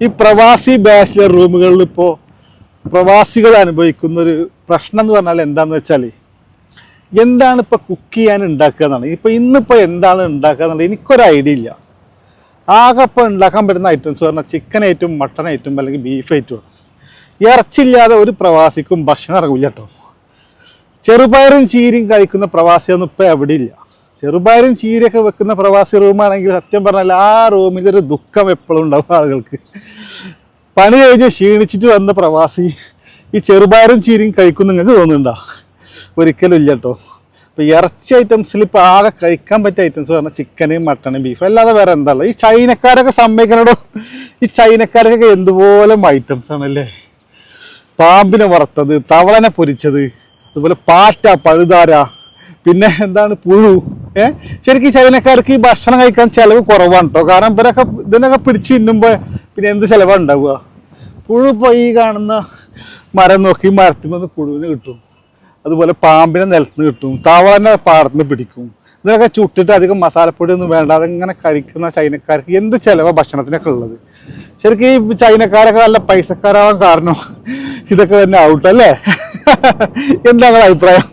ഈ പ്രവാസി ബാച്ചിലർ റൂമുകളിൽ ഇപ്പോൾ പ്രവാസികൾ അനുഭവിക്കുന്ന ഒരു പ്രശ്നം എന്ന് പറഞ്ഞാൽ എന്താന്ന് വെച്ചാൽ എന്താണ് ഇപ്പോൾ കുക്ക് ചെയ്യാൻ ഉണ്ടാക്കുക എന്നാണ്. ഇന്നിപ്പോൾ എന്താണ് ഉണ്ടാക്കുക എന്നുള്ളത് എനിക്കൊരു ഐഡിയ ഇല്ല. ആകെ ഇപ്പോൾ ഉണ്ടാക്കാൻ പറ്റുന്ന ഐറ്റംസ് പറഞ്ഞാൽ ചിക്കൻ ഐറ്റം, മട്ടൺ ഐറ്റം അല്ലെങ്കിൽ ബീഫ് ഐറ്റം. ഇറച്ചില്ലാതെ ഒരു പ്രവാസിക്കും ഭക്ഷണം ഇറങ്ങില്ല കേട്ടോ. ചെറുപയറും ചീരയും കഴിക്കുന്ന പ്രവാസിയൊന്നും ഇപ്പോൾ എവിടെ ഇല്ല. ചെറുപയറും ചീരയൊക്കെ വെക്കുന്ന പ്രവാസി റൂമാണെങ്കിൽ സത്യം പറഞ്ഞാൽ ആ റൂമിലൊരു ദുഃഖം എപ്പോഴും ഉണ്ടാവും ആളുകൾക്ക്. പണി കഴിഞ്ഞ് ക്ഷീണിച്ചിട്ട് വന്ന പ്രവാസി ഈ ചെറുപയറും ചീരയും കഴിക്കും നിങ്ങൾക്ക് തോന്നുന്നുണ്ടോ? ഒരിക്കലും ഇല്ല കേട്ടോ. ഇപ്പോൾ ഇറച്ചി ഐറ്റംസിൽ ഇപ്പോൾ ആകെ കഴിക്കാൻ പറ്റിയ ഐറ്റംസ് പറഞ്ഞാൽ ചിക്കന്, മട്ടണ്, ബീഫ്, അല്ലാതെ വേറെ എന്താ ഉള്ളത്? ഈ ചൈനക്കാരൊക്കെ സമ്മതിക്കണോ? ഈ ചൈനക്കാരൊക്കെ എന്തുപോലെ ഐറ്റംസ് ആണല്ലേ. പാമ്പിനെ വറുത്തത്, തവളനെ പൊരിച്ചത്, അതുപോലെ പാറ്റ, പഴുതാര, പിന്നെ എന്താണ് പുഴു. ശരിക്കും ചൈനക്കാർക്ക് ഈ ഭക്ഷണം കഴിക്കാൻ ചിലവ് കുറവാണ് കേട്ടോ. കാരണം ഇതിനൊക്കെ പിടിച്ച് തിന്നുമ്പോൾ പിന്നെ എന്ത് ചിലവാണ് ഉണ്ടാവുക? പുഴു ഇപ്പോൾ ഈ കാണുന്ന മരം നോക്കി മരത്തിൽനിന്ന് പുഴുവിന് കിട്ടും, അതുപോലെ പാമ്പിനെ നിലത്തുനിന്ന് കിട്ടും, തവളനെ പാടത്തുനിന്ന് പിടിക്കും. ഇതിനൊക്കെ ചുട്ടിട്ട് അധികം മസാലപ്പൊടി ഒന്നും വേണ്ട അതിങ്ങനെ കഴിക്കുന്ന ചൈനക്കാർക്ക് എന്ത് ചിലവാണ് ഭക്ഷണത്തിനൊക്കെ ഉള്ളത്. ശരിക്കും ഈ ചൈനക്കാരൊക്കെ നല്ല പൈസക്കാരാവാൻ കാരണം ഇതൊക്കെ തന്നെ ഔട്ടല്ലേ? എന്താ നിങ്ങളുടെ അഭിപ്രായം?